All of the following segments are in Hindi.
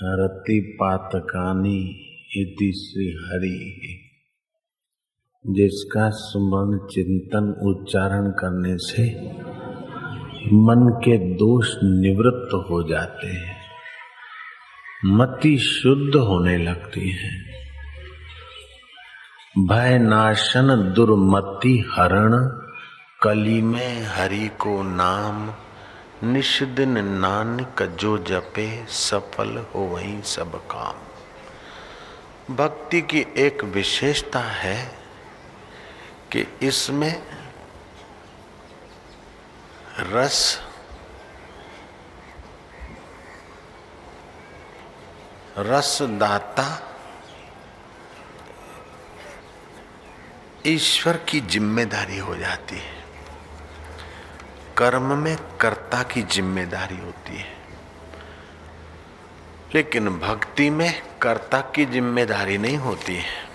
रतिपातकानि इति श्रीहरि। जिसका सुमरण चिंतन उच्चारण करने से मन के दोष निवृत्त हो जाते हैं, मति शुद्ध होने लगती है। भय नाशन दुर्मति हरण, कली में हरि को नाम। निश दिन नानक जो जपे, सफल हो वहीं सब काम। भक्ति की एक विशेषता है कि इसमें रसदाता ईश्वर की जिम्मेदारी हो जाती है। कर्म में कर्ता की जिम्मेदारी होती है, लेकिन भक्ति में कर्ता की जिम्मेदारी नहीं होती है।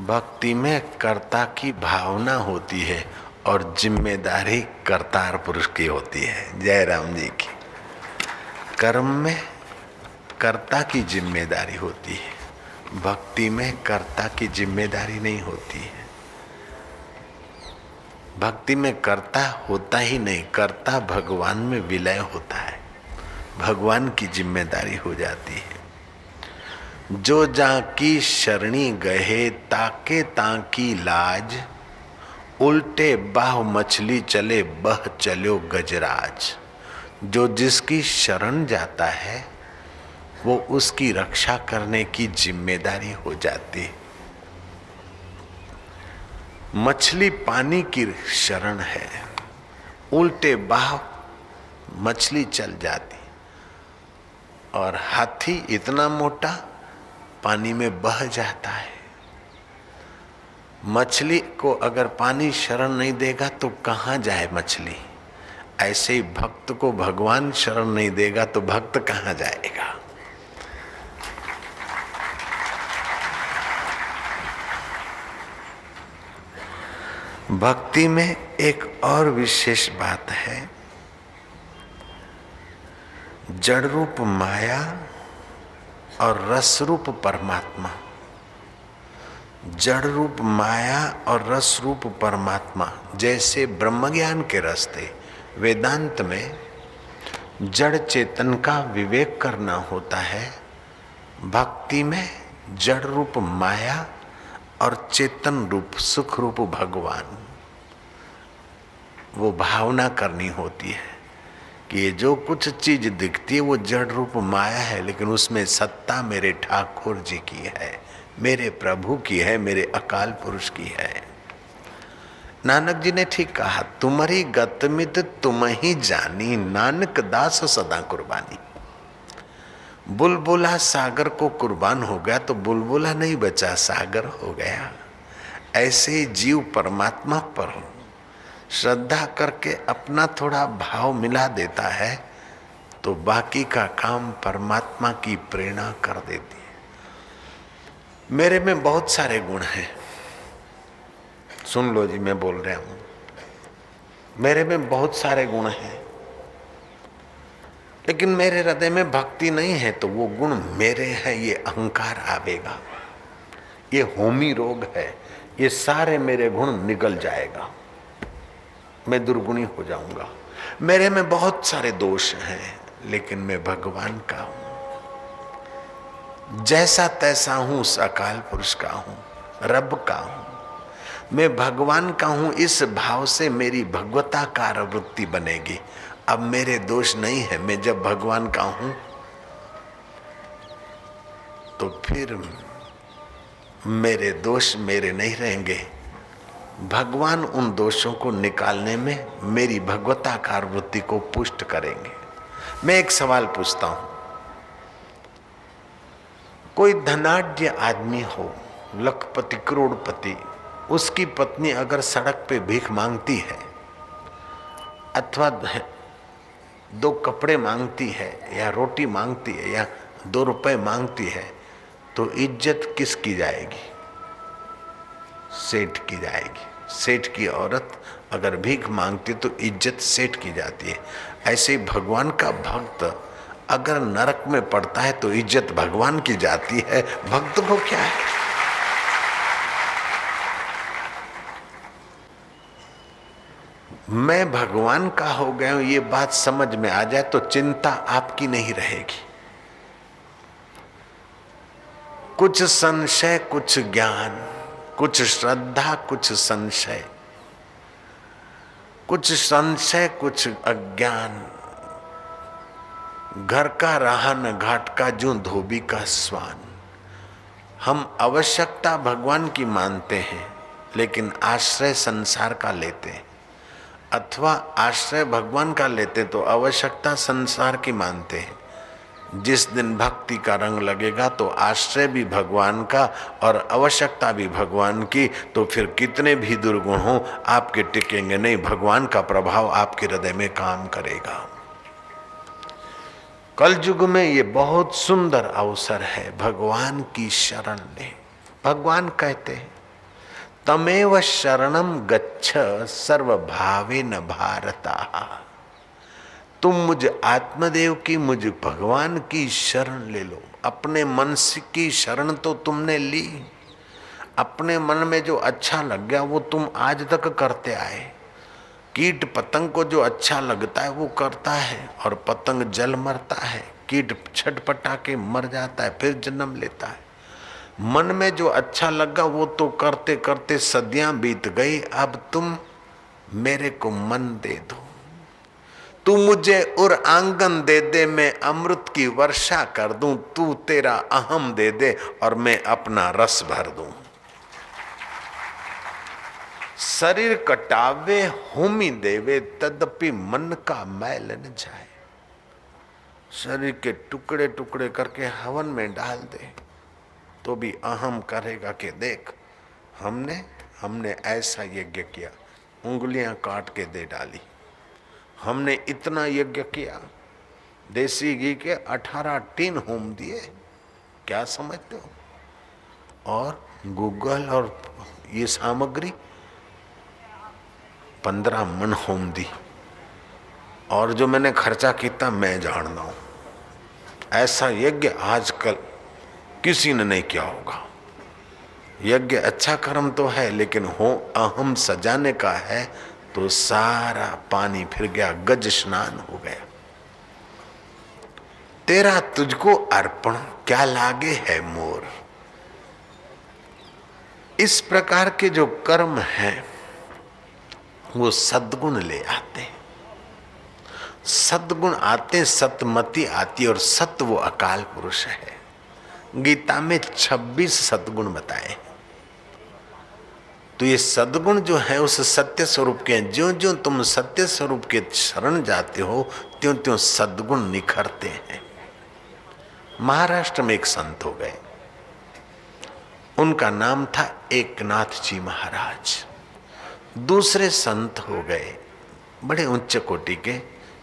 भक्ति में कर्ता की भावना होती है और जिम्मेदारी कर्तार पुरुष की होती है। जय राम जी की। कर्म में कर्ता की जिम्मेदारी होती है, भक्ति में कर्ता की जिम्मेदारी नहीं होती है। भक्ति में कर्ता होता ही नहीं, कर्ता भगवान में विलय होता है, भगवान की जिम्मेदारी हो जाती है। जो जाकी शरणी गए, ताके ताकी लाज। उल्टे बाह मछली चले, बह चलो गजराज। जो जिसकी शरण जाता है वो उसकी रक्षा करने की जिम्मेदारी हो जाती है। मछली पानी की शरण है, उल्टे बाह मछली चल जाती, और हाथी इतना मोटा पानी में बह जाता है। मछली को अगर पानी शरण नहीं देगा तो कहाँ जाए मछली। ऐसे ही भक्त को भगवान शरण नहीं देगा तो भक्त कहाँ जाएगा। भक्ति में एक और विशेष बात है, जड़ रूप माया और रस रूप परमात्मा। जड़ रूप माया और रस रूप परमात्मा, जैसे ब्रह्मज्ञान के रास्ते वेदांत में जड़ चेतन का विवेक करना होता है, भक्ति में जड़ रूप माया और चेतन रूप सुख रूप भगवान, वो भावना करनी होती है कि ये जो कुछ चीज दिखती है वो जड़ रूप माया है, लेकिन उसमें सत्ता मेरे ठाकुर जी की है, मेरे प्रभु की है, मेरे अकाल पुरुष की है। नानक जी ने ठीक कहा, तुम्हारी गतमित तुम ही जानी, नानक दास सदा कुर्बानी। बुलबुला सागर को कुर्बान हो गया तो बुलबुला नहीं बचा, सागर हो गया। ऐसे ही जीव परमात्मा पर श्रद्धा करके अपना थोड़ा भाव मिला देता है तो बाकी का काम परमात्मा की प्रेरणा कर देती है। मेरे में बहुत सारे गुण हैं, सुन लो जी, मैं बोल रहा हूं, मेरे में बहुत सारे गुण हैं, लेकिन मेरे हृदय में भक्ति नहीं है तो वो गुण मेरे हैं, ये अहंकार आवेगा, ये होमी रोग है, ये सारे मेरे गुण निकल जाएगा, मैं दुर्गुणी हो जाऊंगा। मेरे में बहुत सारे दोष हैं, लेकिन मैं भगवान का हूं, जैसा तैसा हूं, उस अकाल पुरुष का हूं, रब का हूं, मैं भगवान का हूं। इस भाव से मेरी भगवताकार वृत्ति बनेगी। अब मेरे दोष नहीं है, मैं जब भगवान का हूं तो फिर मेरे दोष मेरे नहीं रहेंगे। भगवान उन दोषों को निकालने में मेरी भगवताकार वृत्ति को पुष्ट करेंगे। मैं एक सवाल पूछता हूं, कोई धनाढ्य आदमी हो, लखपति करोड़पति, उसकी पत्नी अगर सड़क पे भीख मांगती है अथवा 2 कपड़े मांगती है या रोटी मांगती है या 2 रुपए मांगती है तो इज्जत किसकी जाएगी? सेठ की जाएगी। सेठ की औरत अगर भीख मांगती तो इज्जत सेठ की जाती है। ऐसे भगवान का भक्त अगर नरक में पड़ता है तो इज्जत भगवान की जाती है, भक्त को क्या है। मैं भगवान का हो गया हूं, ये बात समझ में आ जाए तो चिंता आपकी नहीं रहेगी। कुछ संशय, कुछ ज्ञान, कुछ श्रद्धा, कुछ संशय, कुछ संशय, कुछ अज्ञान। घर का रहा न घाट का, जो धोबी का स्वान। हम आवश्यकता भगवान की मानते हैं लेकिन आश्रय संसार का लेते हैं, अथवा आश्रय भगवान का लेते तो आवश्यकता संसार की मानते हैं। जिस दिन भक्ति का रंग लगेगा तो आश्रय भी भगवान का और आवश्यकता भी भगवान की, तो फिर कितने भी दुर्गुण हो आपके टिकेंगे नहीं, भगवान का प्रभाव आपके हृदय में काम करेगा। कलयुग में ये बहुत सुंदर अवसर है, भगवान की शरण ले। भगवान कहते हैं तमेव शरणम गच्छ सर्वभावेन भारता। तुम मुझ आत्मदेव की, मुझ भगवान की शरण ले लो। अपने मन की शरण तो तुमने ली, अपने मन में जो अच्छा लग गया वो तुम आज तक करते आए। कीट पतंग को जो अच्छा लगता है वो करता है, और पतंग जल मरता है, कीट छटपटा के मर जाता है, फिर जन्म लेता है। मन में जो अच्छा लगा वो तो करते करते सदियां बीत गई। अब तुम मेरे को मन दे दो, तू मुझे और आंगन दे दे, मैं अमृत की वर्षा कर दूं। तू तेरा अहम दे दे और मैं अपना रस भर दूं। शरीर कटावे होमी देवे, तदपि मन का मैल न जाए। शरीर के टुकड़े टुकड़े करके हवन में डाल दे तो भी अहम करेगा कि देख हमने ऐसा यज्ञ किया, उंगलियां काट के दे डाली, हमने इतना यज्ञ किया, देसी घी के 18 टीन होम दिए, क्या समझते हो। और गूगल और ये सामग्री 15 मन होम दी, और जो मैंने खर्चा किया मैं जानता हूं। ऐसा यज्ञ आजकल किसी ने नहीं किया होगा। यज्ञ अच्छा कर्म तो है, लेकिन हो अहम सजाने का है तो सारा पानी फिर गया, गज स्नान हो गया। तेरा तुझको अर्पण क्या लागे है मोर। इस प्रकार के जो कर्म हैं वो सद्गुण ले आते हैं, सद्गुण आते, सतमति आती, और सत वो अकाल पुरुष है। गीता में 26 सद्गुण बताए। तो ये सद्गुण जो है उस सत्य स्वरूप के हैं। ज्यों ज्यों तुम सत्य स्वरूप के शरण जाते हो त्यों त्यों सद्गुण निखरते हैं। महाराष्ट्र में एक संत हो गए, उनका नाम था एकनाथ जी महाराज। दूसरे संत हो गए बड़े उच्च कोटि के,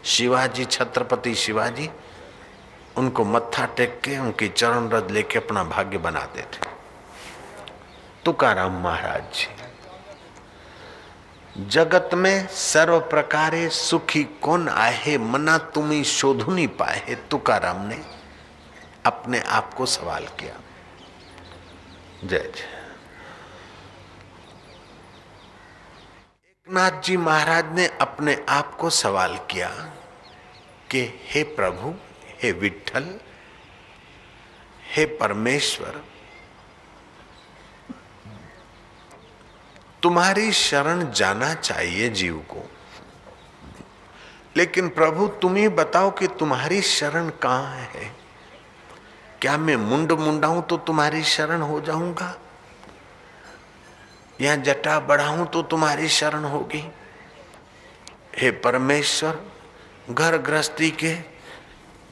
शिवाजी, छत्रपति शिवाजी। उनको मत्था टेक के उनकी चरण रज लेके अपना भाग्य बनाते थे। तुकाराम महाराज जी, जगत में सर्व प्रकारे सुखी कौन आहे, मना तुम्ही शोधुनी पाए। तुकाराम ने अपने आप को सवाल किया। जय जय। एकनाथ जी महाराज ने अपने आप को सवाल किया कि हे प्रभु, हे विठ्ठल, हे परमेश्वर, तुम्हारी शरण जाना चाहिए जीव को, लेकिन प्रभु तुम ही बताओ कि तुम्हारी शरण कहाँ है। क्या मैं मुंड मुंडाऊं तो तुम्हारी शरण हो जाऊंगा, या जटा बढ़ाऊं तो तुम्हारी शरण होगी। हे परमेश्वर, घर गृहस्थी के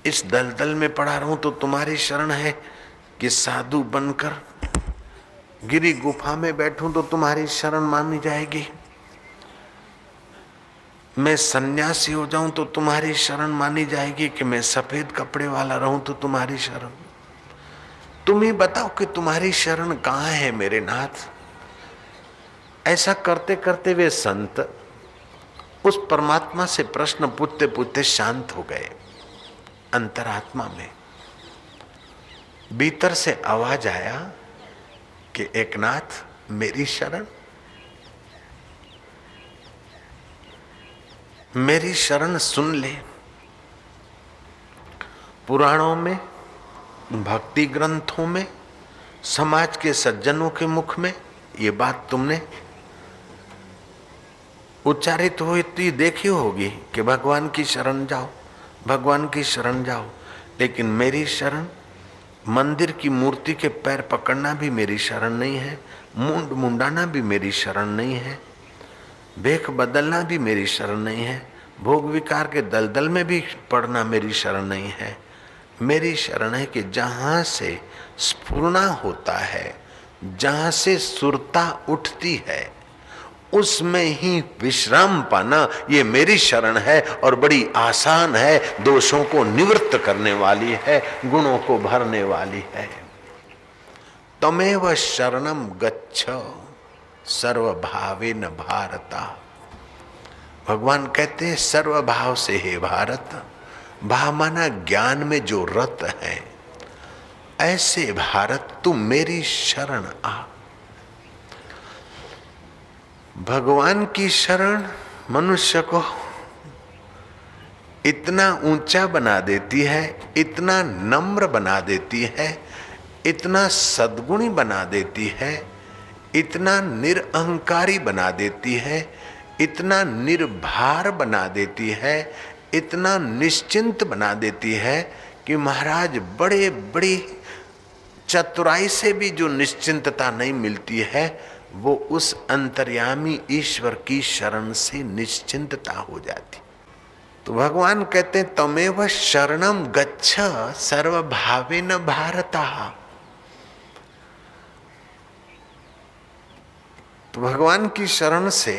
इस दलदल में पड़ा रहूं तो तुम्हारी शरण है, कि साधु बनकर गिरी गुफा में बैठूं तो तुम्हारी शरण मानी जाएगी। मैं सन्यासी हो जाऊं तो तुम्हारी शरण मानी जाएगी, कि मैं सफेद कपड़े वाला रहूं तो तुम्हारी शरण। तुम ही बताओ कि तुम्हारी शरण कहाँ है मेरे नाथ। ऐसा करते करते वे संत उस परमात्मा से प्रश्न पूछते पूछते शांत हो गए। अंतरात्मा में भीतर से आवाज आया कि एकनाथ मेरी शरण, मेरी शरण सुन ले। पुराणों में, भक्ति ग्रंथों में, समाज के सज्जनों के मुख में ये बात तुमने उच्चारित होती देखी होगी कि भगवान की शरण जाओ, भगवान की शरण जाओ। लेकिन मेरी शरण, मंदिर की मूर्ति के पैर पकड़ना भी मेरी शरण नहीं है, मुंड मुंडाना भी मेरी शरण नहीं है, भेख बदलना भी मेरी शरण नहीं है, भोग विकार के दलदल में भी पड़ना मेरी शरण नहीं है। मेरी शरण है कि जहाँ से स्फुरना होता है, जहाँ से सुरता उठती है, उसमें ही विश्राम पाना, ये मेरी शरण है और बड़ी आसान है, दोषों को निवृत्त करने वाली है, गुणों को भरने वाली है। तमेव शरणम गच्छ सर्वभावेन भारता। भगवान कहते हैं सर्वभाव से हे भारत, भाव माना ज्ञान में जो रत है, ऐसे भारत तू मेरी शरण आ। भगवान की शरण मनुष्य को इतना ऊंचा बना देती है, इतना नम्र बना देती है, इतना सद्गुणी बना देती है, इतना निरअहंकारी बना देती है, इतना निर्भार बना देती है, इतना निश्चिंत बना देती है कि महाराज बड़े बड़ी चतुराई से भी जो निश्चिंतता नहीं मिलती है, वो उस अंतर्यामी ईश्वर की शरण से निश्चिंतता हो जाती। तो भगवान कहते हैं तमेव शरणम गच्छ सर्वभावेन भारता। तो भगवान की शरण से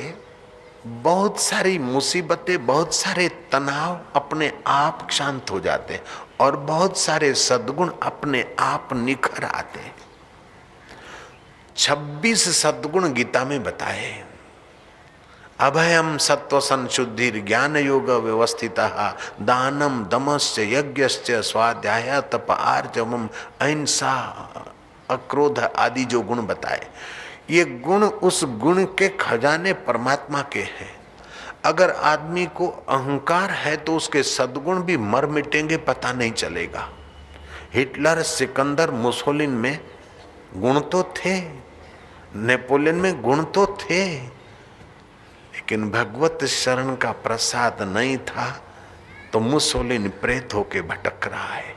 बहुत सारी मुसीबतें, बहुत सारे तनाव अपने आप शांत हो जाते हैं और बहुत सारे सद्गुण अपने आप निखर आते हैं। 26 सद्गुण गीता में बताए। अभयम सत्व संशुद्धि ज्ञान योग व्यवस्थितः दानम दमश्च यज्ञश्च स्वाध्याय तप आर्जवम अहिंसा अक्रोध आदि जो गुण बताए, ये गुण उस गुण के खजाने परमात्मा के हैं। अगर आदमी को अहंकार है तो उसके सद्गुण भी मर मिटेंगे, पता नहीं चलेगा। हिटलर, सिकंदर, मुसोलिन में गुण तो थे, नेपोलियन में गुण तो थे, लेकिन भगवत शरण का प्रसाद नहीं था तो मुसोलिन प्रेत होके भटक रहा है।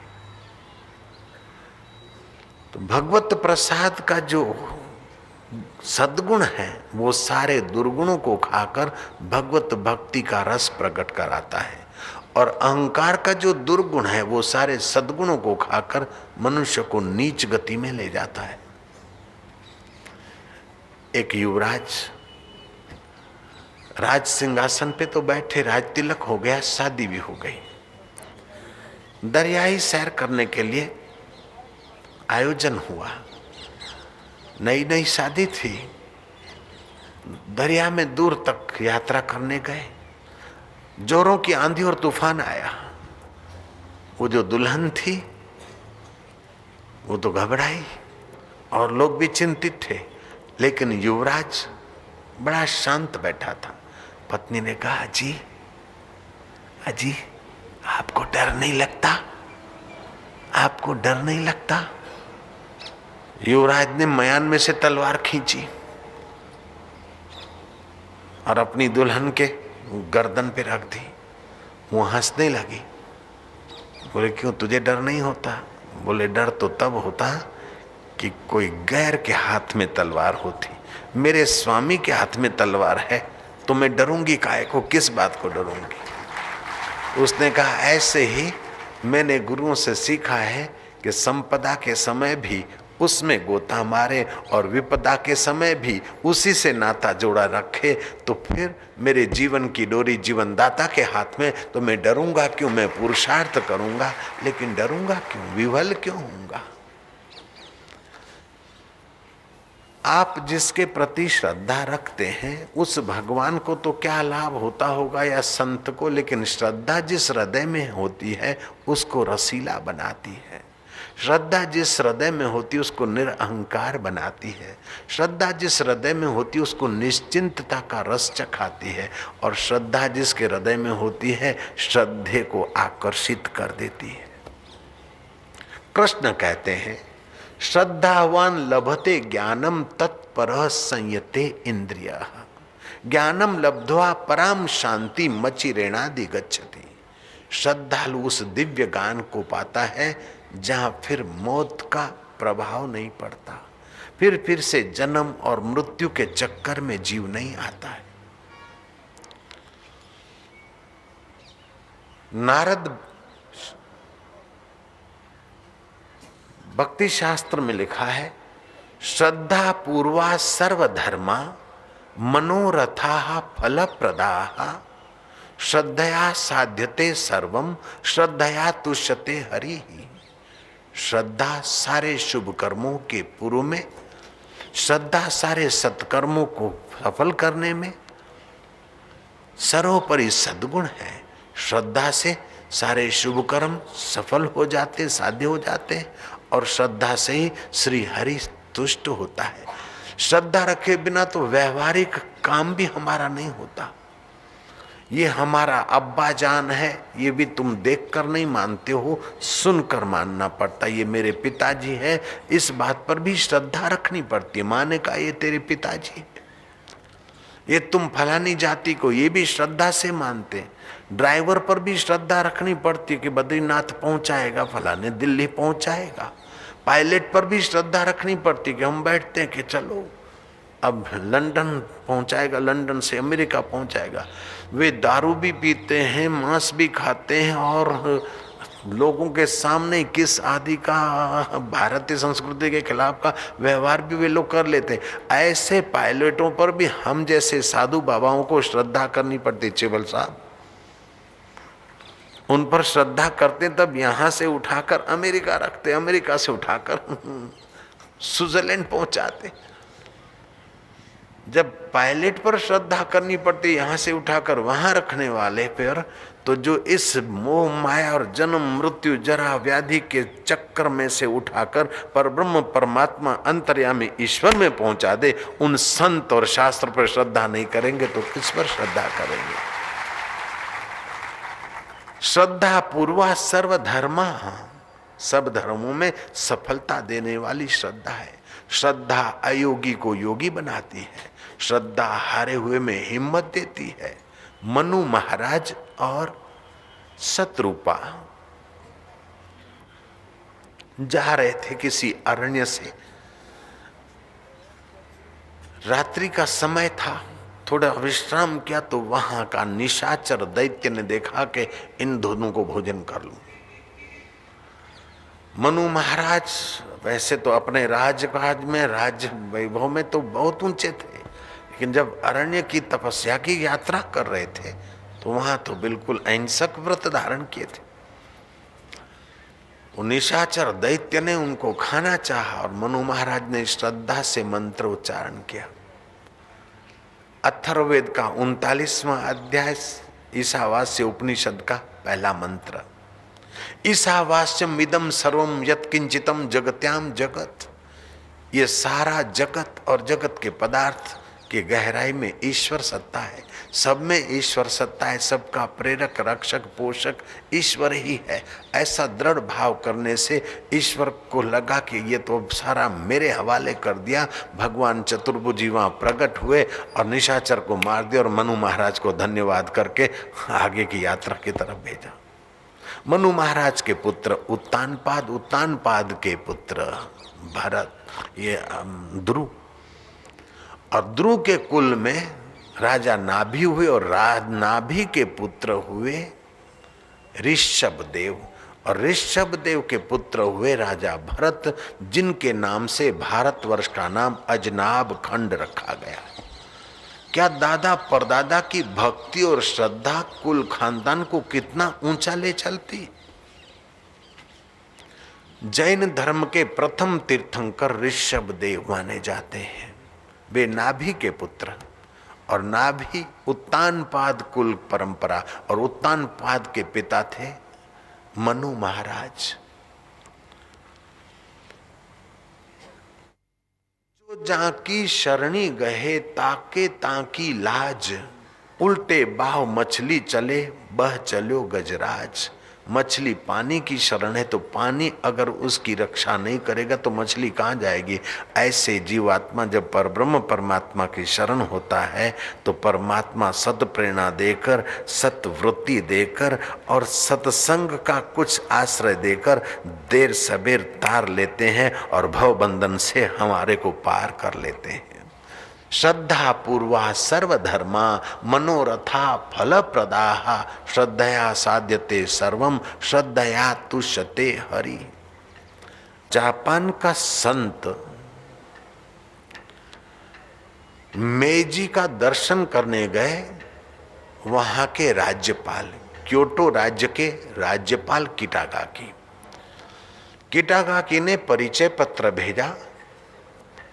तो भगवत प्रसाद का जो सद्गुण है वो सारे दुर्गुणों को खाकर भगवत भक्ति का रस प्रकट कराता है, और अहंकार का जो दुर्गुण है वो सारे सद्गुणों को खाकर मनुष्य को नीच गति में ले जाता है। एक युवराज राज सिंहासन पे तो बैठे, राज तिलक हो गया, शादी भी हो गई। दरियाई सैर करने के लिए आयोजन हुआ, नई नई शादी थी, दरिया में दूर तक यात्रा करने गए। जोरों की आंधी और तूफान आया। वो जो दुल्हन थी वो तो घबराई और लोग भी चिंतित थे, लेकिन युवराज बड़ा शांत बैठा था। पत्नी ने कहा, अजी अजी आपको डर नहीं लगता? आपको डर नहीं लगता? युवराज ने मयान में से तलवार खींची और अपनी दुल्हन के गर्दन पे रख दी। वो हंसने लगी। बोले, क्यों, तुझे डर नहीं होता? बोले, डर तो तब होता कि कोई गैर के हाथ में तलवार होती। मेरे स्वामी के हाथ में तलवार है तो मैं डरूंगी काहे को, किस बात को डरूंगी? उसने कहा, ऐसे ही मैंने गुरुओं से सीखा है कि संपदा के समय भी उसमें गोता मारे और विपदा के समय भी उसी से नाता जोड़ा रखे, तो फिर मेरे जीवन की डोरी जीवन दाता के हाथ में, तो मैं डरूंगा क्यों? मैं पुरुषार्थ करूंगा, लेकिन डरूंगा क्यों? विवल क्यों होऊंगा? आप जिसके प्रति श्रद्धा रखते हैं उस भगवान को तो क्या लाभ होता होगा या संत को, लेकिन श्रद्धा जिस हृदय में होती है उसको रसीला बनाती है। श्रद्धा जिस हृदय में होती है उसको निरअहंकार बनाती है। श्रद्धा जिस हृदय में होती है उसको निश्चिंतता का रस चखाती है। और श्रद्धा जिसके हृदय में होती है श्रद्धे को आकर्षित कर देती है। कृष्ण कहते हैं श्रद्धावान लभते ज्ञानम तत्परः संयते इंद्रियः। ज्ञानम लब्ध्वा पराम शांति मचिरेणादि गच्छति। श्रद्धालु उस दिव्य ज्ञान को पाता है जहां फिर मौत का प्रभाव नहीं पड़ता, फिर से जन्म और मृत्यु के चक्कर में जीव नहीं आता है। नारद भक्ति शास्त्र में लिखा है श्रद्धा पूर्वा सर्वधर्मा मनोरथा फलप्रदाः श्रद्धया साध्यते सर्वम श्रद्धया तुष्यते हरि। श्रद्धा सारे शुभ कर्मों के पूर्व में, श्रद्धा सारे सत्कर्मों को सफल करने में सर्वोपरि सद्गुण है। श्रद्धा से सारे शुभ कर्म सफल हो जाते, साध्य हो जाते, और श्रद्धा से ही श्री हरि तुष्ट होता है। श्रद्धा रखे बिना तो व्यवहारिक काम भी हमारा नहीं होता। ये हमारा अब्बा जान है, ये भी तुम देखकर नहीं मानते हो, सुनकर मानना पड़ता। ये मेरे पिताजी है, इस बात पर भी श्रद्धा रखनी पड़ती है। माँ ने कहा ये तेरे पिताजी, ये तुम फलानी जाति को, ये भी श्रद्धा से मानते। ड्राइवर पर भी श्रद्धा रखनी पड़ती है कि बद्रीनाथ पहुंचाएगा, फलाने दिल्ली पहुंचाएगा। पायलट पर भी श्रद्धा रखनी पड़ती है कि हम बैठते हैं कि चलो अब लंदन पहुंचाएगा, लंदन से अमेरिका पहुंचाएगा। वे दारू भी पीते हैं, मांस भी खाते हैं, और लोगों के सामने किस आदि का भारतीय संस्कृति के खिलाफ का व्यवहार भी वे लोग कर लेते हैं। ऐसे पायलटों पर भी हम जैसे साधु बाबाओं को श्रद्धा करनी पड़ती। चेवल साहब उन पर श्रद्धा करते, तब यहाँ से उठाकर अमेरिका रखते, अमेरिका से उठाकर स्विट्जरलैंड पहुंचाते। जब पायलट पर श्रद्धा करनी पड़ती, यहाँ से उठाकर वहां रखने वाले पर, तो जो इस मोह माया और जन्म मृत्यु जरा व्याधि के चक्कर में से उठाकर पर ब्रह्म परमात्मा अंतर्यामी ईश्वर में पहुंचा दे, उन संत और शास्त्र पर श्रद्धा नहीं करेंगे तो किस पर श्रद्धा करेंगे। श्रद्धा पूर्वा सर्वधर्मा, सब धर्मों में सफलता देने वाली श्रद्धा है। श्रद्धा अयोगी को योगी बनाती है। श्रद्धा हारे हुए में हिम्मत देती है। मनु महाराज और शत्रुपा जा रहे थे किसी अरण्य से, रात्रि का समय था, थोड़ा विश्राम किया तो वहां का निशाचर दैत्य ने देखा कि इन दोनों को भोजन कर लूं। मनु महाराज वैसे तो अपने राजकाज में, राज वैभव में तो बहुत ऊंचे थे, लेकिन जब अरण्य की तपस्या की यात्रा कर रहे थे तो वहां तो बिल्कुल अहिंसक व्रत धारण किए थे। वो निशाचर दैत्य ने उनको खाना चाहा और मनु महाराज ने श्रद्धा से मंत्र उच्चारण किया। अथर्ववेद का 39वां अध्याय ईशावास्य उपनिषद का पहला मंत्र, ईशावास्यम इदम सर्वम यत्किंचितम जगत्याम जगत। ये सारा जगत और जगत के पदार्थ के गहराई में ईश्वर सत्ता है। सब में ईश्वर सत्ता है, सबका प्रेरक रक्षक पोषक ईश्वर ही है। ऐसा दृढ़ भाव करने से ईश्वर को लगा कि ये तो सारा मेरे हवाले कर दिया। भगवान चतुर्भुजी वहाँ प्रकट हुए और निशाचर को मार दिया और मनु महाराज को धन्यवाद करके आगे की यात्रा की तरफ भेजा। मनु महाराज के पुत्र उत्तानपाद, उत्तानपाद के पुत्र भरत, ये ध्रुव, और ध्रुव के कुल में राजा नाभि हुए और नाभि के पुत्र हुए ऋषभदेव, और ऋषभदेव के पुत्र हुए राजा भरत, जिनके नाम से भारतवर्ष का नाम अजनाब खंड रखा गया। क्या दादा परदादा की भक्ति और श्रद्धा कुल खानदान को कितना ऊंचा ले चलती। जैन धर्म के प्रथम तीर्थंकर ऋषभदेव माने जाते हैं। वे नाभि के पुत्र, और नाभि उत्तानपाद कुल परंपरा, और उत्तानपाद के पिता थे मनु महाराज। जो जाकी शरणी गहे ताके ताकी लाज, उल्टे बाव मछली चले बह चलो गजराज। मछली पानी की शरण है तो पानी अगर उसकी रक्षा नहीं करेगा तो मछली कहाँ जाएगी। ऐसे जीवात्मा जब परब्रह्म परमात्मा की शरण होता है तो परमात्मा सत प्रेरणा देकर, सत वृत्ति देकर और सत्संग का कुछ आश्रय देकर देर सबेर तार लेते हैं और भव बंधन से हमारे को पार कर लेते हैं। श्रद्धा पूर्वा सर्वधर्मा मनोरथा फल प्रदाह, श्रद्धया साध्यते सर्वम श्रद्धया तुष्यते हरि। जापान का संत मेजी का दर्शन करने गए। वहां के राज्यपाल, क्योटो राज्य के राज्यपाल किटागाकी ने परिचय पत्र भेजा।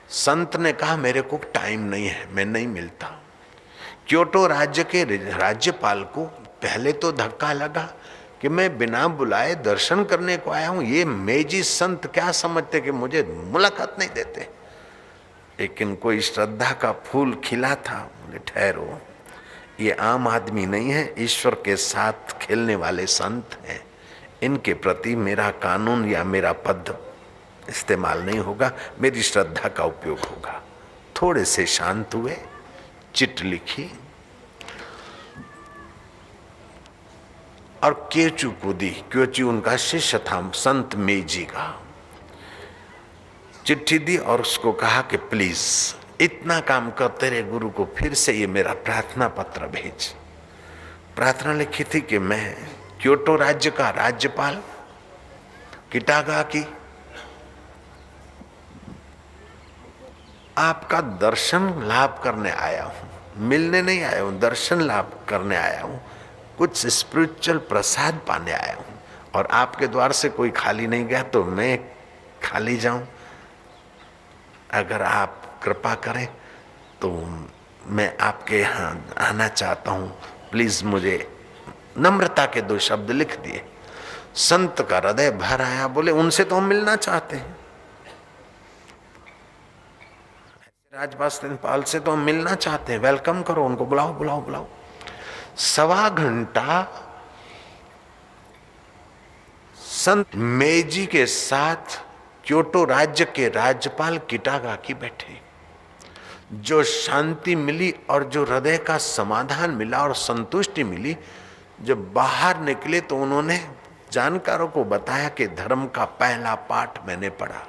संत ने कहा मेरे को टाइम नहीं है, मैं नहीं मिलता। क्योटो राज्य के राज्यपाल को पहले तो धक्का लगा कि मैं बिना बुलाए दर्शन करने को आया हूं, ये मेजी संत क्या समझते कि मुझे मुलाकात नहीं देते। लेकिन कोई श्रद्धा का फूल खिला था। बोले ठहरो, ये आम आदमी नहीं है, ईश्वर के साथ खेलने वाले संत हैं, इनके प्रति मेरा कानून या मेरा पद इस्तेमाल नहीं होगा, मेरी श्रद्धा का उपयोग होगा। थोड़े से शांत हुए, चिट लिखी और केचू को दी। क्योंकि उनका शिष्य था संत मेजी का। चिट्ठी दी और उसको कहा कि प्लीज इतना काम कर, तेरे गुरु को फिर से ये मेरा प्रार्थना पत्र भेज। प्रार्थना लिखी थी कि मैं क्योटो राज्य का राज्यपाल किटागाकी आपका दर्शन लाभ करने आया हूं, मिलने नहीं आया हूं, दर्शन लाभ करने आया हूं, कुछ स्पिरिचुअल प्रसाद पाने आया हूं, और आपके द्वार से कोई खाली नहीं गया तो मैं खाली जाऊं। अगर आप कृपा करें तो मैं आपके यहाँ आना चाहता हूं, प्लीज मुझे। नम्रता के 2 शब्द लिख दिए। संत का हृदय भर आया। बोले उनसे तो हम मिलना चाहते हैं, राजपाल से तो हम मिलना चाहते हैं, वेलकम करो उनको, बुलाओ बुलाओ बुलाओ। 1.25 घंटा संत मेजी के साथ क्योटो राज्य के राज्यपाल किटागाकी बैठे। जो शांति मिली और जो हृदय का समाधान मिला और संतुष्टि मिली, जब बाहर निकले तो उन्होंने जानकारों को बताया कि धर्म का पहला पाठ मैंने पढ़ा,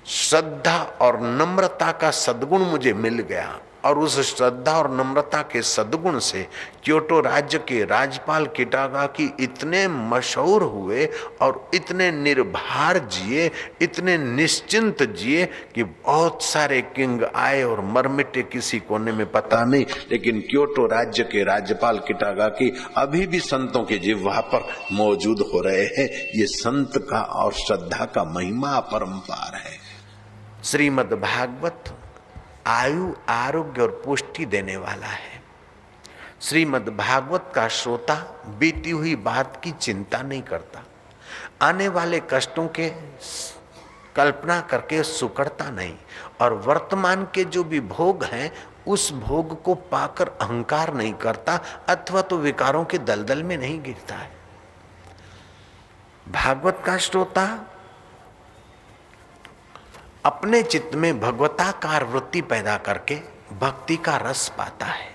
श्रद्धा और नम्रता का सद्गुण मुझे मिल गया, और उस श्रद्धा और नम्रता के सद्गुण से क्योटो राज्य के राज्यपाल किटागाकी इतने मशहूर हुए और इतने निर्भर जिए, इतने निश्चिंत जिए कि बहुत सारे किंग आए और मर मिटे, किसी कोने में पता नहीं। लेकिन क्योटो राज्य के राज्यपाल किटागाकी अभी भी संतों के जिह्वा पर मौजूद हो रहे हैं। ये संत का और श्रद्धा का महिमा अपरंपार है। श्रीमद् भागवत आयु, आरोग्य और पुष्टि देने वाला है। श्रीमद् भागवत का श्रोता बीती हुई बात की चिंता नहीं करता, आने वाले कष्टों के कल्पना करके सुकड़ता नहीं, और वर्तमान के जो भी भोग हैं उस भोग को पाकर अहंकार नहीं करता अथवा तो विकारों के दलदल में नहीं गिरता है। भागवत का श्रोता अपने चित्त में भगवताकार वृत्ति पैदा करके भक्ति का रस पाता है।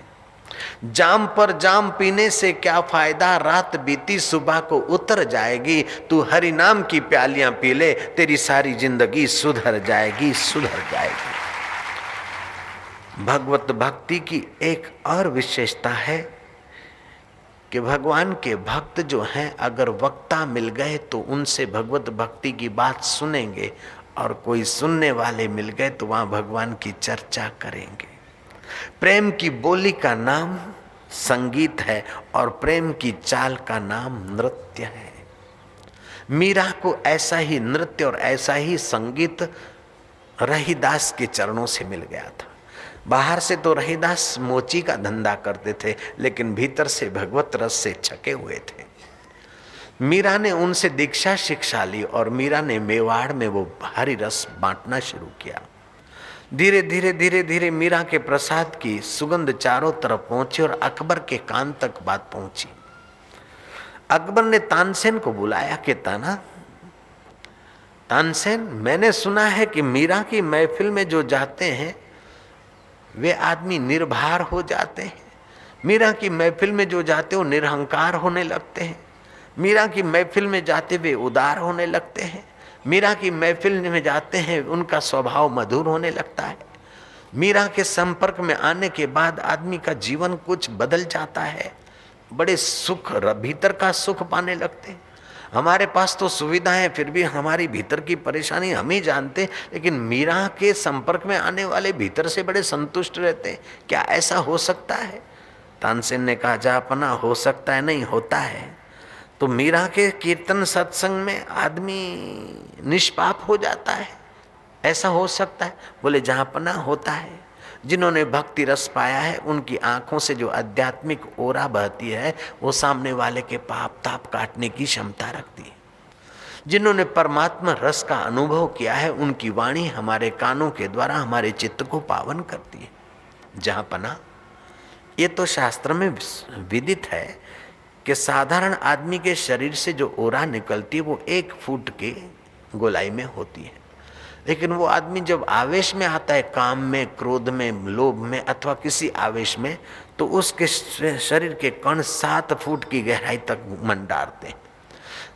जाम पर जाम पीने से क्या फायदा, रात बीती सुबह को उतर जाएगी। तू हरि नाम की प्यालियां पी ले, तेरी सारी जिंदगी सुधर जाएगी, सुधर जाएगी। भगवत भक्ति की एक और विशेषता है कि भगवान के भक्त जो हैं, अगर वक्ता मिल गए तो उनसे भगवत भक्ति की बात सुनेंगे, और कोई सुनने वाले मिल गए तो वहां भगवान की चर्चा करेंगे। प्रेम की बोली का नाम संगीत है और प्रेम की चाल का नाम नृत्य है। मीरा को ऐसा ही नृत्य और ऐसा ही संगीत रहीदास के चरणों से मिल गया था। बाहर से तो रहीदास मोची का धंधा करते थे, लेकिन भीतर से भगवत रस से छके हुए थे। मीरा ने उनसे दीक्षा शिक्षा ली और मीरा ने मेवाड़ में वो हरि रस बांटना शुरू किया। धीरे धीरे धीरे धीरे मीरा के प्रसाद की सुगंध चारों तरफ पहुंची और अकबर के कान तक बात पहुंची। अकबर ने तानसेन को बुलाया कि तानसेन, मैंने सुना है कि मीरा की महफिल में जो जाते हैं वे आदमी निर्भर हो जाते हैं। मीरा की महफिल में जो जाते हो निरहंकार होने लगते हैं। मीरा की महफिल में जाते वे उदार होने लगते हैं। मीरा की महफिल में जाते हैं उनका स्वभाव मधुर होने लगता है। मीरा के संपर्क में आने के बाद आदमी का जीवन कुछ बदल जाता है। बड़े सुख, भीतर का सुख पाने लगते हैं। हमारे पास तो सुविधाएं, फिर भी हमारी भीतर की परेशानी हम ही जानते, लेकिन मीरा के संपर्क में आने वाले भीतर से बड़े संतुष्ट रहते हैं। क्या ऐसा हो सकता है? तानसेन ने कहा, जापना हो सकता है नहीं, होता है। तो मीरा के कीर्तन सत्संग में आदमी निष्पाप हो जाता है, ऐसा हो सकता है? बोले, जहाँपना होता है। जिन्होंने भक्ति रस पाया है उनकी आंखों से जो आध्यात्मिक ओरा बहती है वो सामने वाले के पाप ताप काटने की क्षमता रखती है। जिन्होंने परमात्मा रस का अनुभव किया है उनकी वाणी हमारे कानों के द्वारा हमारे चित्त को पावन करती है। जहाँपना, ये तो शास्त्र में विदित है कि साधारण आदमी के शरीर से जो ओरा निकलती है वो 1 फुट के गोलाई में होती है, लेकिन वो आदमी जब आवेश में आता है, काम में, क्रोध में, लोभ में अथवा किसी आवेश में, तो उसके शरीर के कण 7 फुट की गहराई तक मंडारते हैं।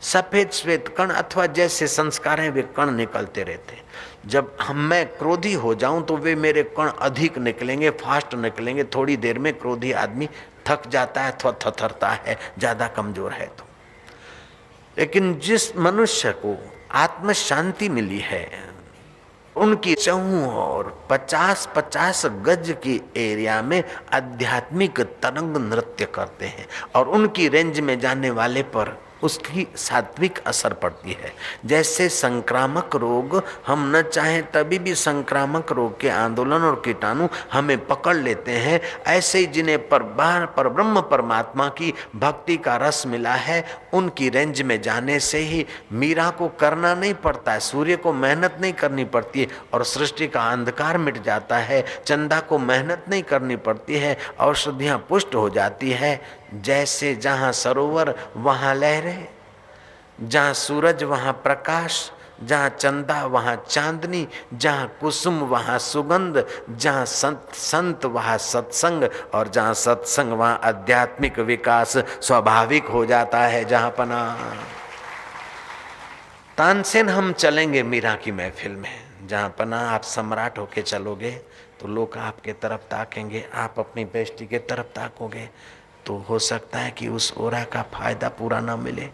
सफेद श्वेत कण अथवा जैसे संस्कार हैं वे कण निकलते रहते हैं। जब मैं क्रोधी हो जाऊं तो वे मेरे कण अधिक निकलेंगे, फास्ट निकलेंगे। थोड़ी देर में क्रोधी आदमी थक जाता है अथवा थरथरता है, ज्यादा कमजोर है तो। लेकिन जिस मनुष्य को आत्म शांति मिली है उनकी चहुं और 50-50 गज की एरिया में आध्यात्मिक तरंग नृत्य करते हैं और उनकी रेंज में जाने वाले पर उसकी सात्विक असर पड़ती है। जैसे संक्रामक रोग हम न चाहें तभी भी संक्रामक रोग के आंदोलन और कीटाणु हमें पकड़ लेते हैं, ऐसे ही जिन्हें पर ब्रह्म परमात्मा की भक्ति का रस मिला है उनकी रेंज में जाने से ही मीरा को करना नहीं पड़ता है, सूर्य को मेहनत नहीं करनी पड़ती है और सृष्टि का अंधकार मिट जाता है। चंदा को मेहनत नहीं करनी पड़ती है, औषधियाँ पुष्ट हो जाती है। जैसे जहाँ सरोवर वहाँ लहरें, जहाँ सूरज वहाँ प्रकाश, जहाँ चंदा वहाँ चांदनी, जहाँ कुसुम वहाँ सुगंध, जहाँ संत वहाँ सत्संग और जहाँ सत्संग वहाँ आध्यात्मिक विकास स्वाभाविक हो जाता है। जहाँ पना तानसेन, हम चलेंगे मीरा की महफिल में। जहाँ पना आप सम्राट होके चलोगे तो लोग आपके तरफ ताकेंगे, आप अपनी बेइज्जती के तरफ ताकोगे तो हो सकता है कि उस ओरा का फायदा पूरा ना मिले।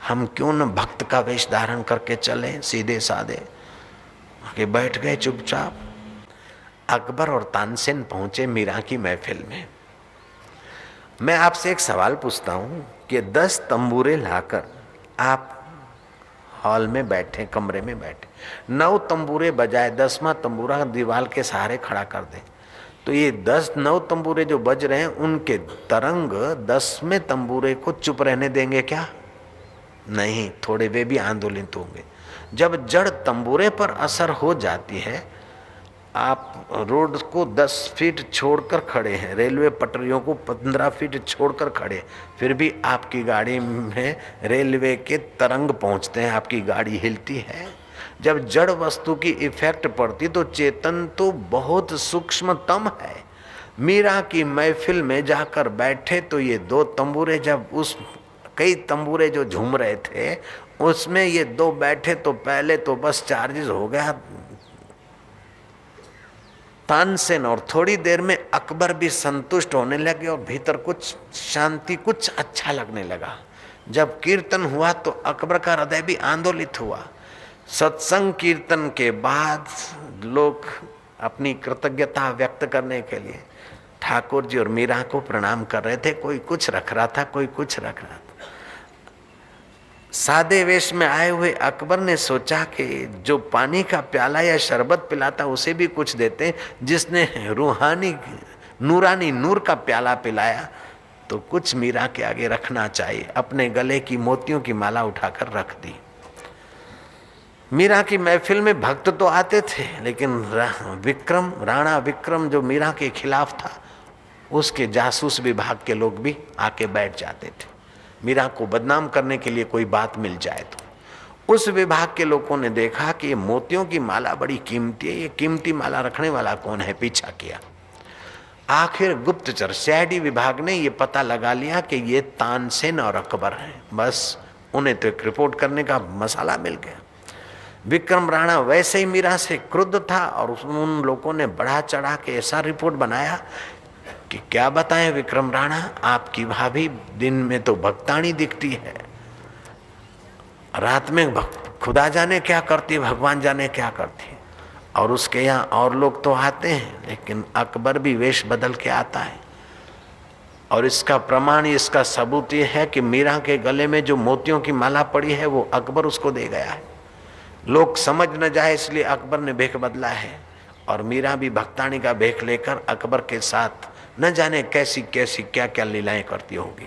हम क्यों न भक्त का वेश धारण करके चले, सीधे साधे के बैठ गए चुपचाप। अकबर और तानसेन पहुंचे मीरा की महफिल में। मैं आपसे एक सवाल पूछता हूं कि 10 तंबूरे लाकर आप हॉल में बैठे, कमरे में बैठे, 9 तंबूरे बजाए 10वां तंबूरा दीवार के सहारे खड़ा कर दें, तो ये 9 तंबूरे जो बज रहे हैं उनके तरंग 10वें तंबूरे को चुप रहने देंगे क्या? नहीं, थोड़े वे भी आंदोलित होंगे। जब जड़ तंबूरे पर असर हो जाती है, आप रोड को 10 फीट छोड़कर खड़े हैं, रेलवे पटरियों को 15 फीट छोड़कर खड़े, फिर भी आपकी गाड़ी में रेलवे के तरंग पहुंचते हैं, आपकी गाड़ी हिलती है। जब जड़ वस्तु की इफेक्ट पड़ती तो चेतन तो बहुत सूक्ष्मतम है। मीरा की महफिल में जाकर बैठे तो ये 2 तंबूरे, जब उस कई तंबूरे जो झूम रहे थे उसमें ये 2 बैठे तो पहले तो बस चार्जेस हो गया तानसेन, और थोड़ी देर में अकबर भी संतुष्ट होने लगे और भीतर कुछ शांति, कुछ अच्छा लगने लगा। जब कीर्तन हुआ तो अकबर का हृदय भी आंदोलित हुआ। सत्संग कीर्तन के बाद लोग अपनी कृतज्ञता व्यक्त करने के लिए ठाकुर जी और मीरा को प्रणाम कर रहे थे। कोई कुछ रख रहा था, कोई कुछ रख रहा था। सादे वेश में आए हुए अकबर ने सोचा कि जो पानी का प्याला या शरबत पिलाता उसे भी कुछ देते। जिसने रूहानी नूरानी नूर का प्याला पिलाया तो कुछ मीरा के आगे रखना चाहिए। अपने गले की मोतियों की माला उठाकर रख दी। मीरा की महफिल में भक्त तो आते थे, लेकिन विक्रम, राणा विक्रम जो मीरा के खिलाफ था, उसके जासूस विभाग के लोग भी आके बैठ जाते थे। मीरा को बदनाम करने के लिए कोई बात मिल जाए तो उस विभाग के लोगों ने देखा कि ये मोतियों की माला बड़ी कीमती है, ये कीमती माला रखने वाला कौन है, पीछा किया। आखिर गुप्तचर सीआईडी विभाग ने ये पता लगा लिया कि ये तानसेन और अकबर हैं। बस उन्हें तो एक रिपोर्ट करने का मसाला मिल गया। विक्रम राणा वैसे ही मीरा से क्रुद्ध था और उन लोगों ने बढ़ा चढ़ा के ऐसा रिपोर्ट बनाया कि क्या बताएं विक्रम राणा, आपकी भाभी दिन में तो भक्तानी दिखती है, रात में खुदा जाने क्या करती, भगवान जाने क्या करती। और उसके यहाँ और लोग तो आते हैं, लेकिन अकबर भी वेश बदल के आता है। और इसका प्रमाण, इसका सबूत ये है कि मीरा के गले में जो मोतियों की माला पड़ी है वो अकबर उसको दे गया है। लोग समझ न जाए इसलिए अकबर ने भेख बदला है। और मीरा भी भक्तानी का भेख लेकर अकबर के साथ न जाने कैसी कैसी क्या क्या लीलाएं करती होगी।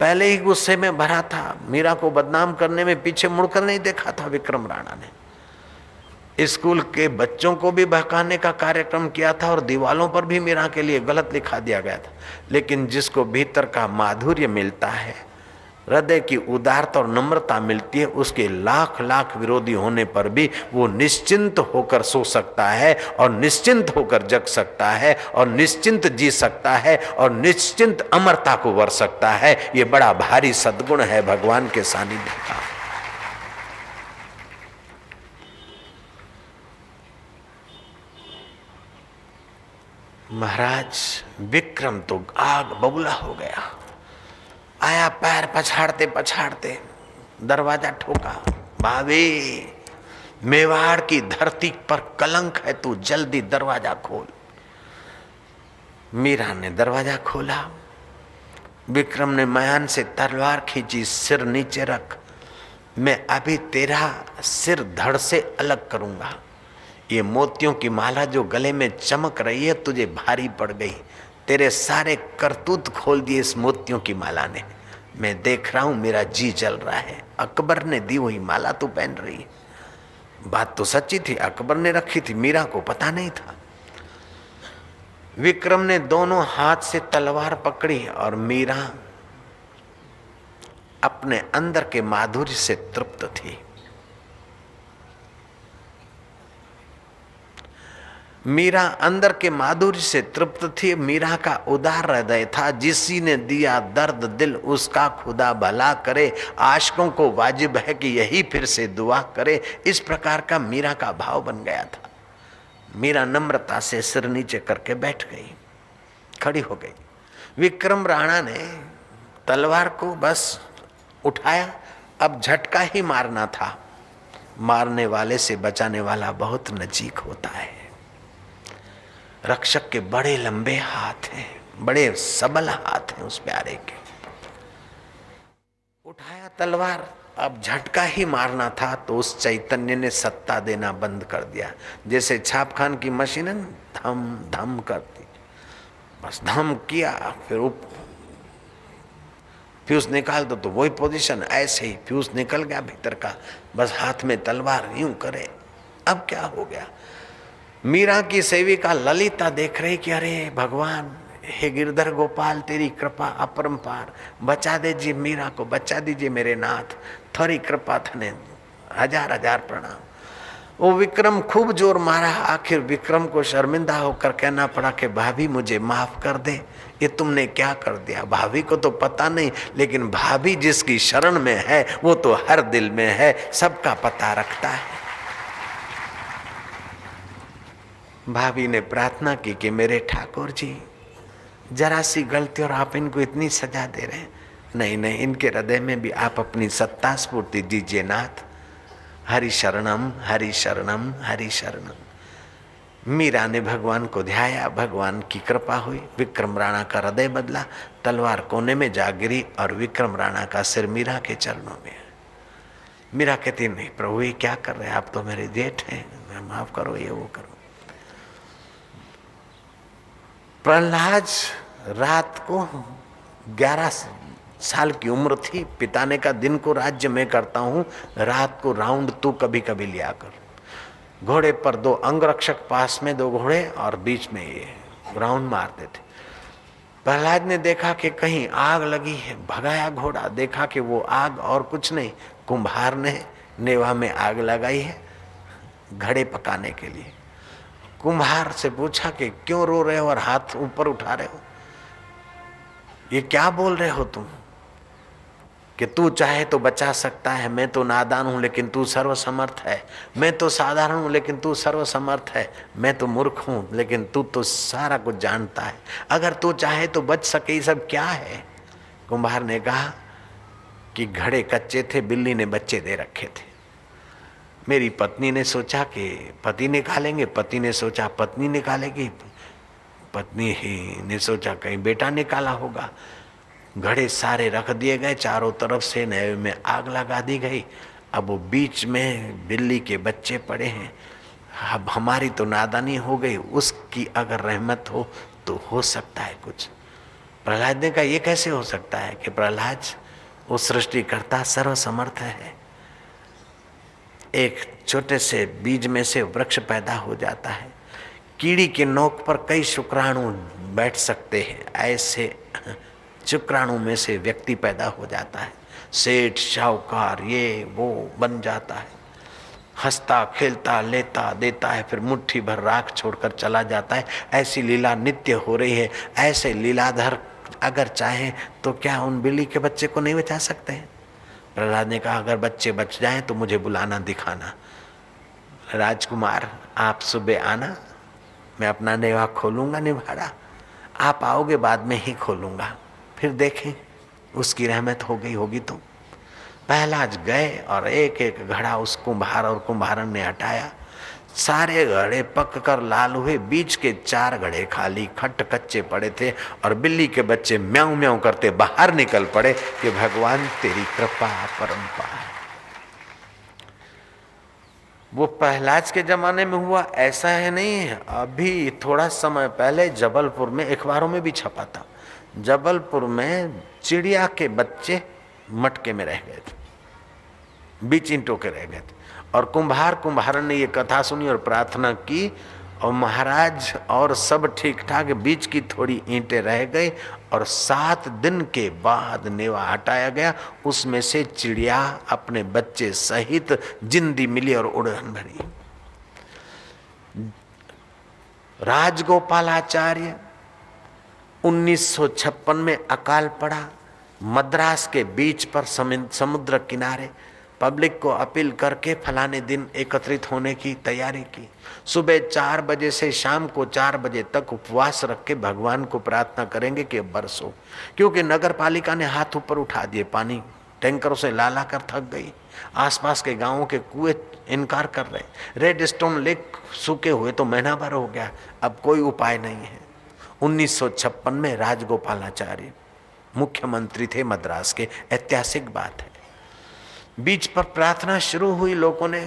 पहले ही गुस्से में भरा था, मीरा को बदनाम करने में पीछे मुड़कर नहीं देखा था विक्रम राणा ने। स्कूल के बच्चों को भी बहकाने का कार्यक्रम किया था और दीवालों पर भी मीरा के लिए गलत लिखा दिया गया था। लेकिन जिसको भीतर का माधुर्य मिलता है, हृदय की उदारता और नम्रता मिलती है, उसके लाख लाख विरोधी होने पर भी वो निश्चिंत होकर सो सकता है और निश्चिंत होकर जग सकता है और निश्चिंत जी सकता है और निश्चिंत अमरता को वर सकता है। ये बड़ा भारी सद्गुण है भगवान के सानिध्य का। महाराज विक्रम तो आग बबूला हो गया। आया, पैर पछाड़ते पछाड़ते दरवाजा ठोका। भाभी, मेवाड़ की धरती पर कलंक है, तू जल्दी दरवाजा खोल। मीरा ने दरवाजा खोला। विक्रम ने मयान से तलवार खींची, सिर नीचे रख, मैं अभी तेरा सिर धड़ से अलग करूंगा। ये मोतियों की माला जो गले में चमक रही है तुझे भारी पड़ गई, तेरे सारे करतूत खोल दिए इस मोतियों की माला ने। मैं देख रहा हूं, मेरा जी जल रहा है। अकबर ने दी हुई माला तू पहन रही है। बात तो सच्ची थी, अकबर ने रखी थी, मीरा को पता नहीं था। विक्रम ने दोनों हाथ से तलवार पकड़ी और मीरा अपने अंदर के माधुर्य से तृप्त थी। मीरा अंदर के माधुर्य से तृप्त थी। मीरा का उदार हृदय था, जिसी ने दिया दर्द दिल उसका खुदा भला करे, आशिकों को वाजिब है कि यही फिर से दुआ करे। इस प्रकार का मीरा का भाव बन गया था। मीरा नम्रता से सिर नीचे करके बैठ गई, खड़ी हो गई। विक्रम राणा ने तलवार को बस उठाया, अब झटका ही मारना था। मारने वाले से बचाने वाला बहुत नजीक होता है। रक्षक के बड़े लंबे हाथ हैं, बड़े सबल हाथ हैं उस प्यारे के। उठाया तलवार, अब झटका ही मारना था तो उस चैतन्य ने सत्ता देना बंद कर दिया। जैसे छापखान की मशीन है, धम धम करती, बस धम किया, फिर फ्यूज निकाल दो तो वही पोजीशन, ऐसे ही फ्यूज निकल गया भीतर का, बस हाथ में तलवार यूं करे। अब क्या हो गया? मीरा की सेविका ललिता देख रही कि अरे भगवान, हे गिरधर गोपाल, तेरी कृपा अपरंपार, बचा दीजिए मीरा को, बचा दीजिए मेरे नाथ, थोड़ी कृपा थने, हजार हजार प्रणाम। वो विक्रम खूब जोर मारा। आखिर विक्रम को शर्मिंदा होकर कहना पड़ा कि भाभी मुझे माफ कर दे, ये तुमने क्या कर दिया। भाभी को तो पता नहीं, लेकिन भाभी जिसकी शरण में है वो तो हर दिल में है, सबका पता रखता है। भाभी ने प्रार्थना की कि मेरे ठाकुर जी, जरा सी गलती और आप इनको इतनी सजा दे रहे हैं। नहीं नहीं, इनके हृदय में भी आप अपनी सत्ता स्फूर्ति दीजिए नाथ। हरि शरणम हरि शरणम हरि शरणम। मीरा ने भगवान को ध्याया, भगवान की कृपा हुई। विक्रम राणा का हृदय बदला, तलवार कोने में जा गिरी और विक्रम राणा का सिर मीरा के चरणों में। मीरा कहती नहीं प्रभु ये क्या कर रहे हैं, आप तो मेरे जेठ हैं, माफ करो, ये वो करो। प्रहलाद रात को 11 साल की उम्र थी, पिता ने कहा दिन को राज्य मैं करता हूं, रात को राउंड तू कभी कभी लिया कर। घोड़े पर 2 अंगरक्षक, पास में 2 घोड़े और बीच में ये राउंड मारते थे। प्रहलाद ने देखा कि कहीं आग लगी है, भगाया घोड़ा, देखा कि वो आग और कुछ नहीं, कुम्हार ने नेवा में आग लगाई है घड़े पकाने के लिए। कुम्हार से पूछा कि क्यों रो रहे हो और हाथ ऊपर उठा रहे हो, ये क्या बोल रहे हो तुम, कि तू चाहे तो बचा सकता है, मैं तो नादान हूं लेकिन तू सर्वसमर्थ है, मैं तो साधारण हूं लेकिन तू सर्वसमर्थ है, मैं तो मूर्ख हूं लेकिन तू तो सारा कुछ जानता है, अगर तू चाहे तो बच सके, ये सब क्या है। कुम्हार ने कहा कि घड़े कच्चे थे, बिल्ली ने बच्चे दे रखे थे। मेरी पत्नी ने सोचा कि पति निकालेंगे, पति ने सोचा पत्नी निकालेगी, पत्नी ही ने सोचा कहीं बेटा निकाला होगा। घड़े सारे रख दिए गए, चारों तरफ से नेवे में आग लगा दी गई। अब वो बीच में बिल्ली के बच्चे पड़े हैं। अब हमारी तो नादानी हो गई, उसकी अगर रहमत हो तो हो सकता है कुछ। प्रहलाद ने कहा ये कैसे हो सकता है कि प्रहलाद वो सृष्टिकर्ता सर्वसमर्थ है। एक छोटे से बीज में से वृक्ष पैदा हो जाता है, कीड़ी के नोक पर कई शुक्राणु बैठ सकते हैं, ऐसे शुक्राणु में से व्यक्ति पैदा हो जाता है, सेठ शाहूकार ये वो बन जाता है, हंसता खेलता लेता देता है, फिर मुट्ठी भर राख छोड़कर चला जाता है। ऐसी लीला नित्य हो रही है। ऐसे लीलाधर अगर चाहें तो क्या उन बिल्ली के बच्चे को नहीं बचा सकते हैं। प्रहलाद ने कहा अगर बच्चे बच जाएं तो मुझे बुलाना दिखाना। राजकुमार आप सुबह आना, मैं अपना नेवा खोलूंगा निभाड़ा, आप आओगे बाद में ही खोलूंगा, फिर देखें उसकी रहमत हो गई होगी तो। प्रहलाद गए और एक एक घड़ा उस कुम्हार और कुम्हारन ने हटाया। सारे घड़े पक कर लाल हुए, बीच के 4 घड़े खाली खट कच्चे पड़े थे और बिल्ली के बच्चे म्याऊं म्याऊं करते बाहर निकल पड़े कि भगवान तेरी कृपा परंपार। वो प्रहलाद के जमाने में हुआ ऐसा है नहीं है। अभी थोड़ा समय पहले जबलपुर में अखबारों में भी छपा था, जबलपुर में चिड़िया के बच्चे मटके में रह गए थे, बीच ईंटों के रह गए थे और कुम्हारन ने ये कथा सुनी और प्रार्थना की और महाराज और सब ठीक ठाक, बीच की थोड़ी ईंटें रह गई और 7 दिन के बाद नेवा हटाया गया, उसमें से चिड़िया अपने बच्चे सहित जिंदी मिली और उड़न भरी। राजगोपालाचार्य 1956 में अकाल पड़ा। मद्रास के बीच पर समुद्र किनारे पब्लिक को अपील करके फलाने दिन एकत्रित होने की तैयारी की। सुबह 4 बजे से शाम को 4 बजे तक उपवास रख के भगवान को प्रार्थना करेंगे कि बरसो, क्योंकि नगर पालिका ने हाथ ऊपर उठा दिए, पानी टैंकरों से ला ला कर थक गई। आसपास के गांवों के कुएं इनकार कर रहे, रेड स्टोन लेक सूखे हुए तो महीना भर हो गया, अब कोई उपाय नहीं है। 1956 में राजगोपालाचार्य मुख्यमंत्री थे मद्रास के, ऐतिहासिक बात है। बीच पर प्रार्थना शुरू हुई, लोगों ने,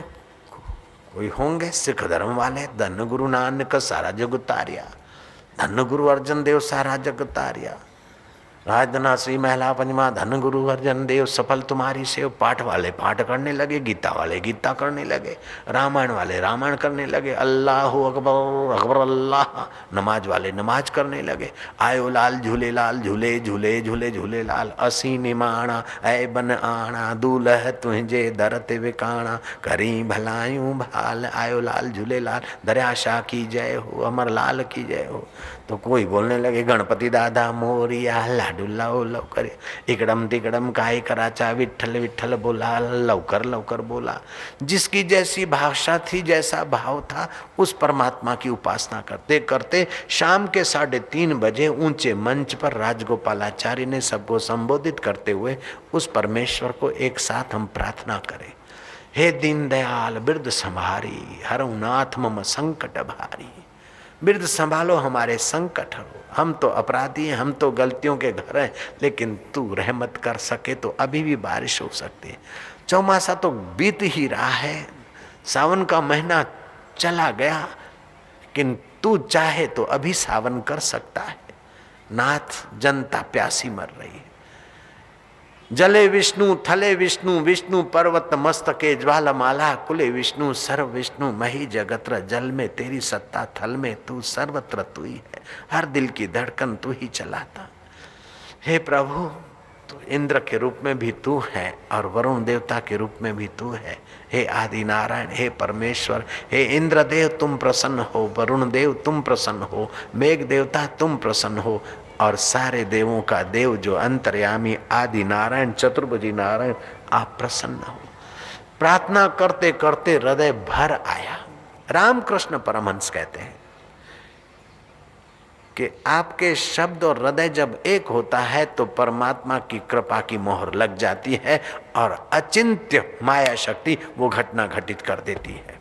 कोई होंगे सिख धर्म वाले, धन गुरु नानक सारा जग उतारिया, धन गुरु अर्जन देव सारा जग उतारिया, राजना श्री महिला पंचमा, धन गुरु अर्जन देव सफल तुम्हारी सेव। पाठ वाले पाठ करने लगे, गीता वाले गीता करने लगे, रामायण वाले रामायण करने लगे, अल्लाह अकबर अकबर अल्लाह, नमाज वाले नमाज करने लगे। आयो लाल झूले लाल झूले झूले झूले झूले लाल, असी निमाणा ऐ बन आना, दूल्ह तुझे दरत विकाणा, करी भलायूं भाल, आयो लाल झूले लाल, दरियाशा की जय हो, अमर लाल की जय हो। तो कोई बोलने लगे गणपति दादा मोरिया, लाडू लाओ लवकर, इकड़म तिकड़म काय कराचा, विठ्ठल विठ्ठल बोला, लवकर लवकर बोला। जिसकी जैसी भाषा थी, जैसा भाव था, उस परमात्मा की उपासना करते करते शाम के 3:30 बजे ऊंचे मंच पर राजगोपालाचार्य ने सबको संबोधित करते हुए उस परमेश्वर को एक साथ हम प्रार्थना करें, हे दीनदयाल बिरद संभारी, हरऊ नाथ मम संकट भारी। बिरद संभालो हमारे संकट हो, हम तो अपराधी हैं, हम तो गलतियों के घर हैं, लेकिन तू रहमत कर सके तो अभी भी बारिश हो सकती है। चौमासा तो बीत ही रहा है, सावन का महीना चला गया, लेकिन तू चाहे तो अभी सावन कर सकता है। नाथ, जनता प्यासी मर रही है। जले विष्णु थले विष्णु, विष्णु पर्वत मस्तके ज्वालमाला, कुले विष्णु सर्व विष्णु मही जगत्र, जल में तेरी सत्ता, थल में तू, सर्वत्र तू ही है, हर दिल की धड़कन तू ही चलाता। हे प्रभु, तो इंद्र के रूप में भी तू है और वरुण देवता के रूप में भी तू है। हे आदि नारायण, हे परमेश्वर, हे इंद्र देव तुम प्रसन्न हो, वरुण देव तुम प्रसन्न हो, मेघ देवता तुम प्रसन्न हो, और सारे देवों का देव जो अंतर्यामी आदि नारायण चतुर्भुजी नारायण, आप प्रसन्न हो। प्रार्थना करते करते हृदय भर आया। रामकृष्ण परमहंस कहते हैं कि आपके शब्द और हृदय जब एक होता है तो परमात्मा की कृपा की मोहर लग जाती है और अचिंत्य माया शक्ति वो घटना घटित कर देती है।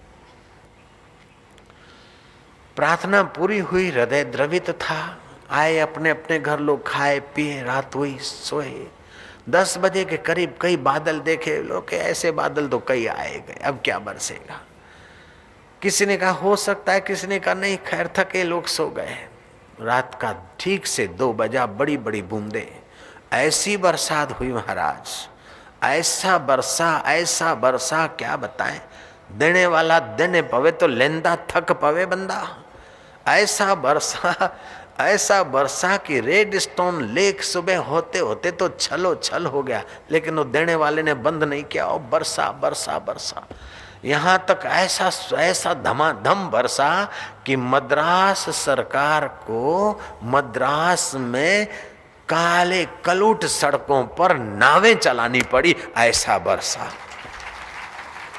प्रार्थना पूरी हुई, हृदय द्रवित था। आए अपने अपने घर, लोग खाए पिए, रात हुई, सोए। 10 बजे के करीब कई बादल देखे लोग, ऐसे बादल तो कई आए गए, अब क्या बरसेगा। किसी ने कहा हो सकता है, किसी ने कहा नहीं, खैर थके लोग सो गए। रात का ठीक से 2 बजा, बड़ी बड़ी बूंदे, ऐसी बरसात हुई महाराज, ऐसा बरसा क्या बताएं। देने वाला देने पवे तो लेंदा थक पवे बंदा। ऐसा बरसा कि रेड स्टोन लेक सुबह होते होते तो छलो छल हो गया, लेकिन वो देने वाले ने बंद नहीं किया। और बरसा यहाँ तक ऐसा धमाधम बरसा कि मद्रास सरकार को मद्रास में काले कलूट सड़कों पर नावें चलानी पड़ी। ऐसा बरसा,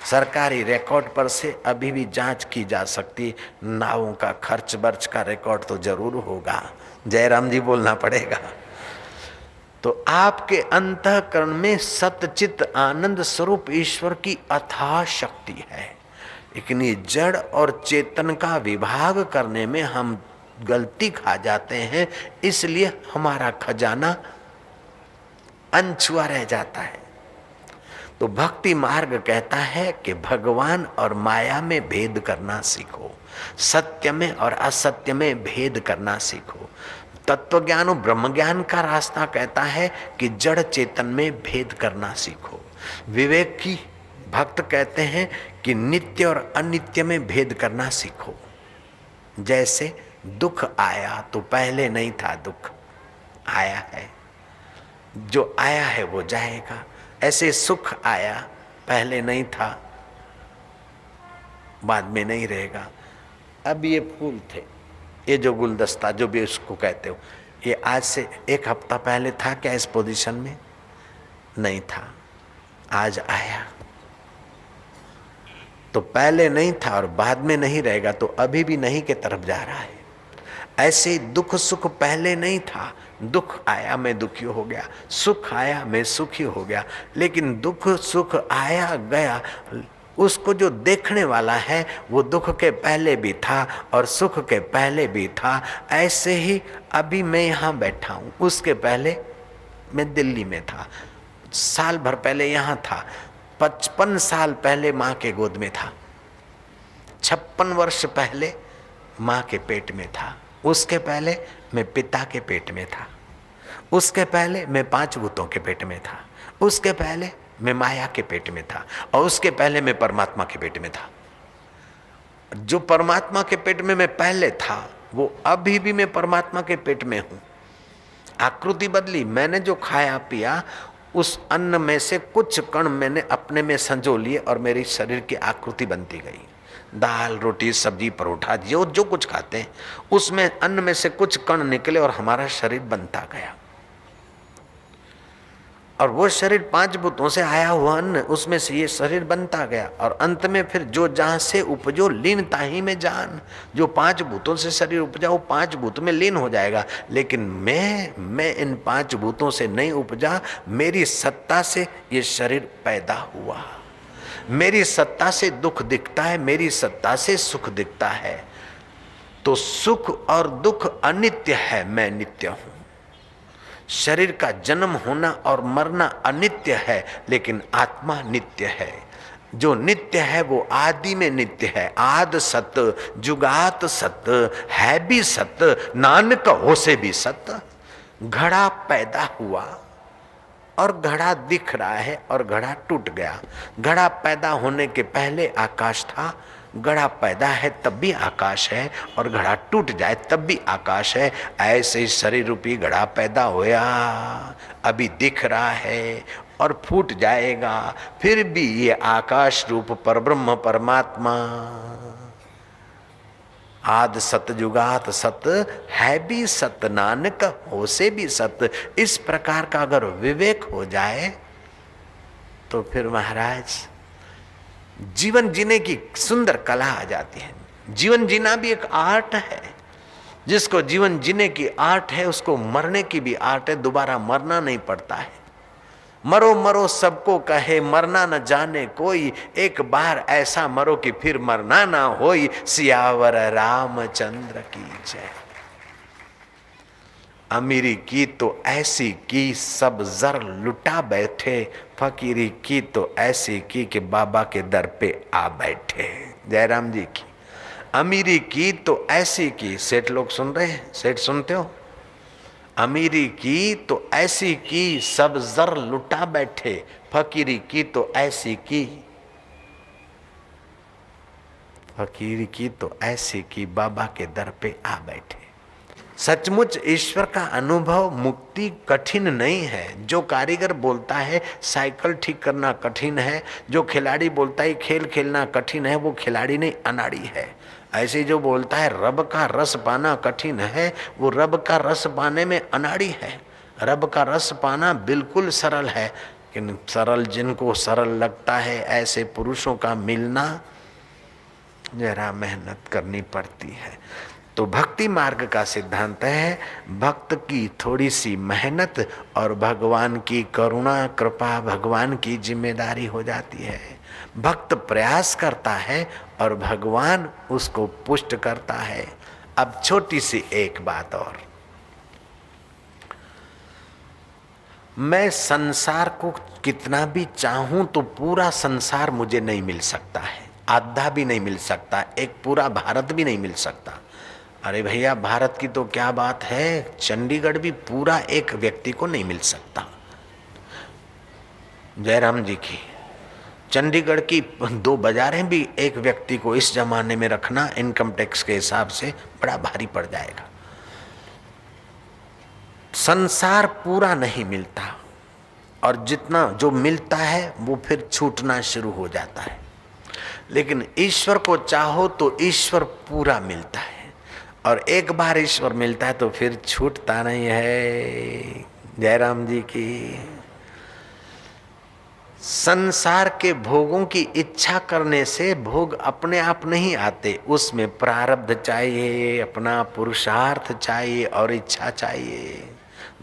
सरकारी रिकॉर्ड पर से अभी भी जांच की जा सकती। नावों का खर्च बर्च का रिकॉर्ड तो जरूर होगा, जयराम जी बोलना पड़ेगा। तो आपके अंतःकरण में सतचित आनंद स्वरूप ईश्वर की अथाह शक्ति है, लेकिन ये जड़ और चेतन का विभाग करने में हम गलती खा जाते हैं, इसलिए हमारा खजाना अनछुआ रह जाता है। तो भक्ति मार्ग कहता है कि भगवान और माया में भेद करना सीखो, सत्य में और असत्य में भेद करना सीखो। तत्व ज्ञान और ब्रह्म ज्ञान का रास्ता कहता है कि जड़ चेतन में भेद करना सीखो। विवेक की भक्त कहते हैं कि नित्य और अनित्य में भेद करना सीखो। जैसे दुख आया तो पहले नहीं था, दुख आया है, जो आया है वो जाएगा। ऐसे सुख आया, पहले नहीं था, बाद में नहीं रहेगा। अब ये फूल थे, ये जो गुलदस्ता जो भी उसको कहते हो, ये आज से 1 हफ्ता पहले था क्या इस पोजीशन में? नहीं था, आज आया। तो पहले नहीं था और बाद में नहीं रहेगा, तो अभी भी नहीं के तरफ जा रहा है। ऐसे दुख सुख पहले नहीं था, दुख आया मैं दुखी हो गया, सुख आया मैं सुखी हो गया। लेकिन दुख सुख आया गया, उसको जो देखने वाला है वो दुख के पहले भी था और सुख के पहले भी था। ऐसे ही अभी मैं यहाँ बैठा हूँ, उसके पहले मैं दिल्ली में था, साल भर पहले यहाँ था, 55 साल पहले माँ के गोद में था, 56 वर्ष पहले माँ के पेट में था, उसके पहले मैं पिता के पेट में था, उसके पहले मैं 5 भूतों के पेट में था, उसके पहले मैं माया के पेट में था, और उसके पहले मैं परमात्मा के पेट में था। जो परमात्मा के पेट में मैं पहले था वो अभी भी मैं परमात्मा के पेट में हूँ। आकृति बदली, मैंने जो खाया पिया उस अन्न में से कुछ कण मैंने अपने में संजो लिए और मेरी शरीर की आकृति बनती गई। दाल रोटी सब्जी परोठा जो कुछ खाते हैं उसमें अन्न में से कुछ कण निकले और हमारा शरीर बनता गया। और वो शरीर 5 भूतों से आया हुआ अन्न, उसमें से ये शरीर बनता गया। और अंत में फिर जो जहाँ से उपजो लीन ताही में जान, जो 5 भूतों से शरीर उपजा वो 5 भूत में लीन हो जाएगा। लेकिन मैं इन 5 भूतों से नहीं उपजा, मेरी सत्ता से ये शरीर पैदा हुआ। मेरी सत्ता से दुख दिखता है, मेरी सत्ता से सुख दिखता है। तो सुख और दुख अनित्य है, मैं नित्य हूं। शरीर का जन्म होना और मरना अनित्य है, लेकिन आत्मा नित्य है। जो नित्य है वो आदि में नित्य है। आद सत, जुगात सत, है भी सत, नानक हो से भी सत। घड़ा पैदा हुआ और घड़ा दिख रहा है और घड़ा टूट गया। घड़ा पैदा होने के पहले आकाश था, घड़ा पैदा है तब भी आकाश है, और घड़ा टूट जाए तब भी आकाश है। ऐसे ही शरीर रूपी घड़ा पैदा होया, अभी दिख रहा है और फूट जाएगा, फिर भी ये आकाश रूप परब्रह्म परमात्मा आद सत जुगात सत, है भी सत, नानक हो से भी सत। इस प्रकार का अगर विवेक हो जाए तो फिर महाराज जीवन जीने की सुंदर कला आ जाती है। जीवन जीना भी एक आर्ट है। जिसको जीवन जीने की आर्ट है उसको मरने की भी आर्ट है। दोबारा मरना नहीं पड़ता है। मरो मरो सबको कहे, मरना न जाने कोई, एक बार ऐसा मरो कि फिर मरना ना होई। सियावर रामचंद्र की जय। अमीरी की तो ऐसी की सब जर लुटा बैठे, फकीरी की तो ऐसी की कि बाबा के दर पे आ बैठे। जयराम जी की। अमीरी की तो ऐसी की, सेठ लोग सुन रहे हैं? सेठ सुनते हो? अमीरी की तो ऐसी की सब जर लुटा बैठे, फकीरी की तो ऐसी की, फकीरी की तो ऐसी की बाबा के दर पे आ बैठे। सचमुच ईश्वर का अनुभव मुक्ति कठिन नहीं है। जो कारीगर बोलता है साइकिल ठीक करना कठिन है, जो खिलाड़ी बोलता है खेल खेलना कठिन है, वो खिलाड़ी नहीं अनाड़ी है। ऐसे जो बोलता है रब का रस पाना कठिन है, वो रब का रस पाने में अनाड़ी है। रब का रस पाना बिल्कुल सरल है, लेकिन सरल जिनको सरल लगता है ऐसे पुरुषों का मिलना जरा मेहनत करनी पड़ती है। तो भक्ति मार्ग का सिद्धांत है भक्त की थोड़ी सी मेहनत और भगवान की करुणा कृपा, भगवान की जिम्मेदारी हो जाती है। भक्त प्रयास करता है और भगवान उसको पुष्ट करता है। अब छोटी सी एक बात और, मैं संसार को कितना भी चाहूं तो पूरा संसार मुझे नहीं मिल सकता है, आधा भी नहीं मिल सकता, एक पूरा भारत भी नहीं मिल सकता। अरे भैया भारत की तो क्या बात है, चंडीगढ़ भी पूरा एक व्यक्ति को नहीं मिल सकता। जयराम जी की चंडीगढ़ की 2 बाजारें भी एक व्यक्ति को इस जमाने में रखना इनकम टैक्स के हिसाब से बड़ा भारी पड़ जाएगा। संसार पूरा नहीं मिलता और जितना जो मिलता है वो फिर छूटना शुरू हो जाता है। लेकिन ईश्वर को चाहो तो ईश्वर पूरा मिलता है, और एक बार ईश्वर मिलता है तो फिर छूटता नहीं है। जयराम जी की। संसार के भोगों की इच्छा करने से भोग अपने आप नहीं आते, उसमें प्रारब्ध चाहिए, अपना पुरुषार्थ चाहिए और इच्छा चाहिए,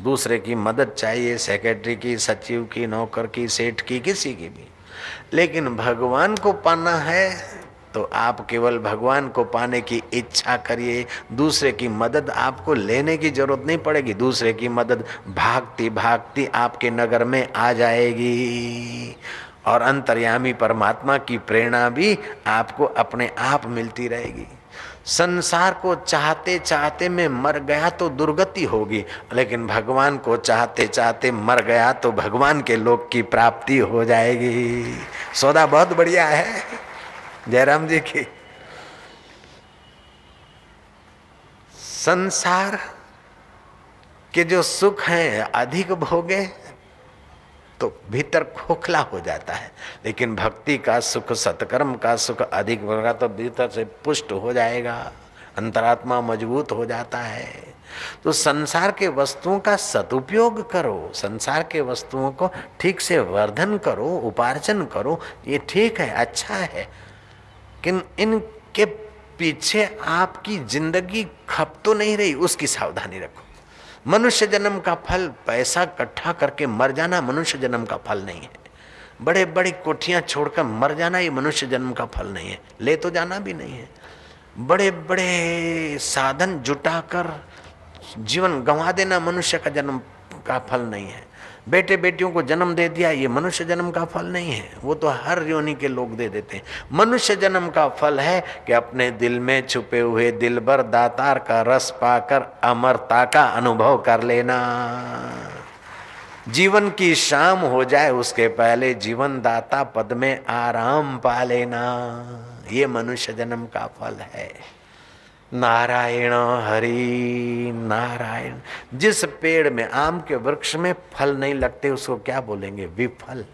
दूसरे की मदद चाहिए, सेक्रेटरी की, सचिव की, नौकर की, सेठ की, किसी की भी। लेकिन भगवान को पाना है तो आप केवल भगवान को पाने की इच्छा करिए। दूसरे की मदद आपको लेने की जरूरत नहीं पड़ेगी, दूसरे की मदद भागती भागती आपके नगर में आ जाएगी, और अंतर्यामी परमात्मा की प्रेरणा भी आपको अपने आप मिलती रहेगी। संसार को चाहते चाहते मैं मर गया तो दुर्गति होगी, लेकिन भगवान को चाहते चाहते मर गया तो भगवान के लोक की प्राप्ति हो जाएगी। सौदा बहुत बढ़िया है। जयराम जी की। संसार के जो सुख हैं अधिक भोगे तो भीतर खोखला हो जाता है, लेकिन भक्ति का सुख, सत्कर्म का सुख अधिक होगा तो भीतर से पुष्ट हो जाएगा, अंतरात्मा मजबूत हो जाता है। तो संसार के वस्तुओं का सदुपयोग करो, संसार के वस्तुओं को ठीक से वर्धन करो, उपार्जन करो, ये ठीक है, अच्छा है, लेकिन इनके पीछे आपकी जिंदगी खप तो नहीं रही, उसकी सावधानी रखो। मनुष्य जन्म का फल पैसा इकट्ठा करके मर जाना मनुष्य जन्म का फल नहीं है। बड़े बड़ी कोठियां छोड़कर मर जाना ये मनुष्य जन्म का फल नहीं है, ले तो जाना भी नहीं है। बड़े बड़े साधन जुटाकर जीवन गंवा देना मनुष्य का जन्म का फल नहीं है। बेटे बेटियों को जन्म दे दिया, ये मनुष्य जन्म का फल नहीं है, वो तो हर योनि के लोग दे देते हैं। मनुष्य जन्म का फल है कि अपने दिल में छुपे हुए दिलबर दातार का रस पाकर अमरता का अनुभव कर लेना। जीवन की शाम हो जाए उसके पहले जीवन दाता पद में आराम पा लेना, ये मनुष्य जन्म का फल है। नारायण हरि नारायण। जिस पेड़ में, आम के वृक्ष में फल नहीं लगते उसको क्या बोलेंगे? विफल।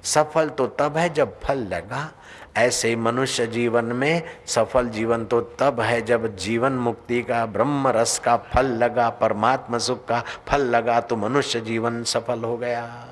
सफल तो तब है जब फल लगा। ऐसे ही मनुष्य जीवन में सफल जीवन तो तब है जब जीवन मुक्ति का, ब्रह्म रस का फल लगा, परमात्मा सुख का फल लगा, तो मनुष्य जीवन सफल हो गया।